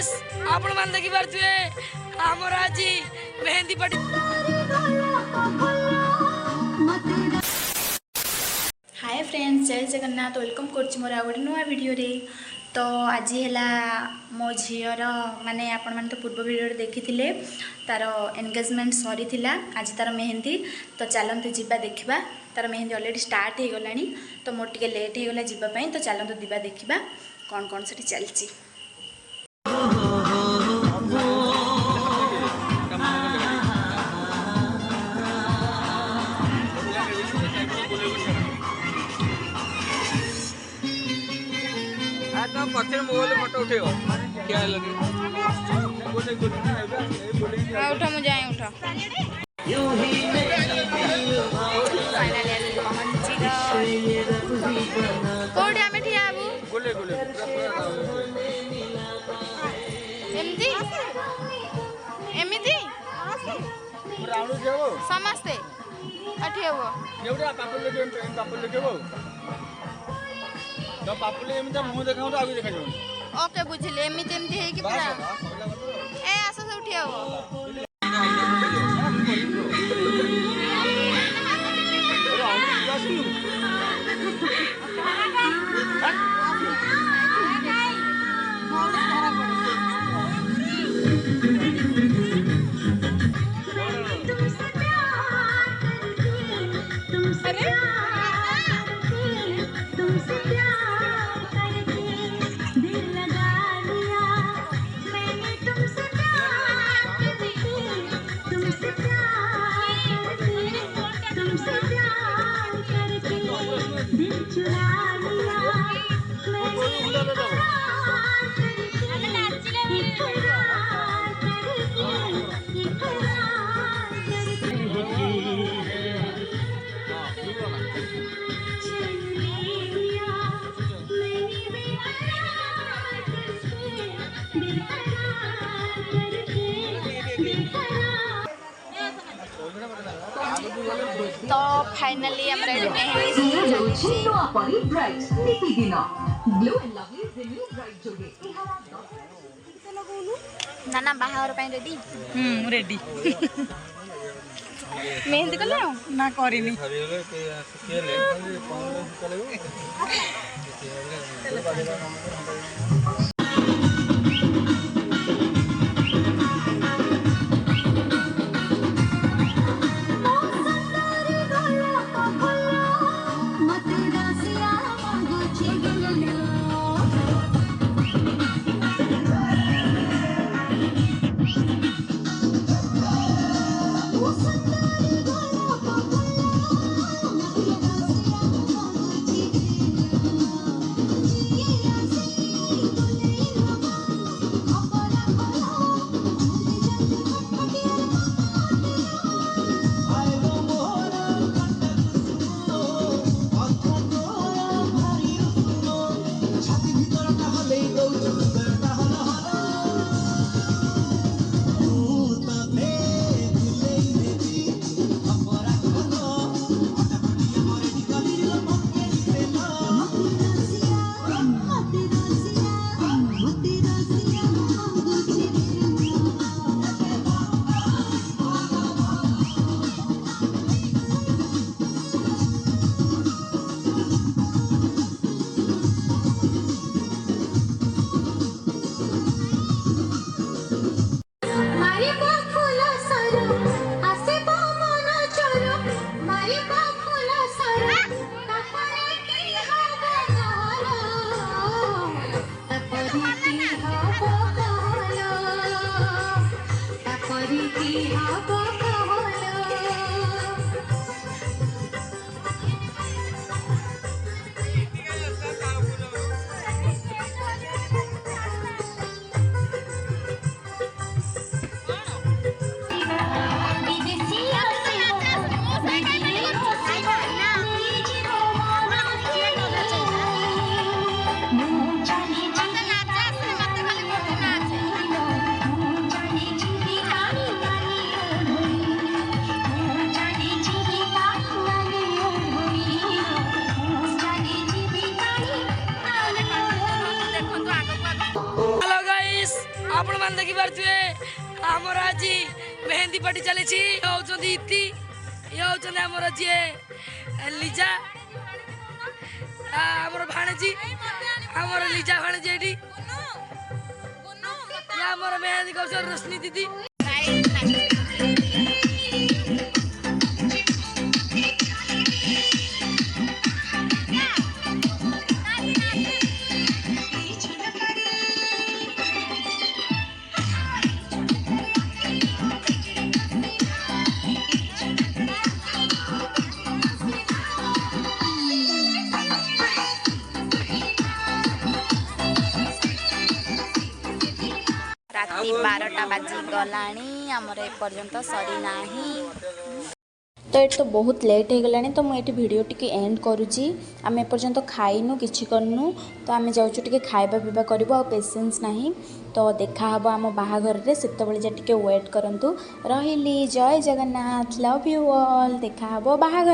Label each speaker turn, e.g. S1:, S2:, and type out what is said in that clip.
S1: Guys आपण मान देखि पारथुए हमर आज मेहंदी पार्टी।
S2: हाय फ्रेंड्स, जय जगन्नाथ। वेलकम करछि मोर आ गोटे नुआ वीडियो रे। तो आज है मो झीर माने आपण मैंने तो पूर्व वीडियो देखी तार एंगेजमेंट सरी थिला। आज तार मेहंदी। तो चलते जीवा देखा। तार मेहंदी ऑलरेडी स्टार्ट हो गलानी। तो मोर टिके लेट हो गला जीवाई। तो चलते दीवा देखा कौन कौन से चलती।
S3: पछे मोबाइल फोटो उठेबो क्या लगे
S2: उठा मु जाए उठा कोड आमे ठिया आबू
S3: गोले गोले
S2: एमती एमिती
S3: राउंड जेबो
S2: समस्ते अठी हो
S3: एवडा पापल लेकेबो तो पापले एमता मुंह देखाउ तो आगे देखा जाउ।
S2: ओके बुझिले एमिती एमती हे कि पूरा ए आसो से उठी हो तो फाइनली हम रेडी मेहंदी नाना बाहर पे रेडी
S1: रेडी
S2: मेहंदी कले
S1: ना करिनी आपण मान देखि पारथुए हमर आज मेहंदी पार्टी चले छी होउछंदी इति ये होउछंदी हमर जे लिजा हमर भाणजी हमर लिजा भाणजी एठी या हमर मेहंदी कौशल रोशनी दीदी
S2: राति 12टा बाजी गलानी आमर एपर्यंत सरी नाही तो ये तो बहुत लेट हो गलानी तो मुझे वीडियो टी एंड करुँची आम एपर्यंत खाइनु किछि करनु तो आम जाऊँ टे खाଇବା पीवा करूँ आ पेसेंस नहीं तो देखा हम आम बाहाघर से टे वेट करंतु रहिली जय जगन्नाथ लव यू ऑल देखा बाहाघर।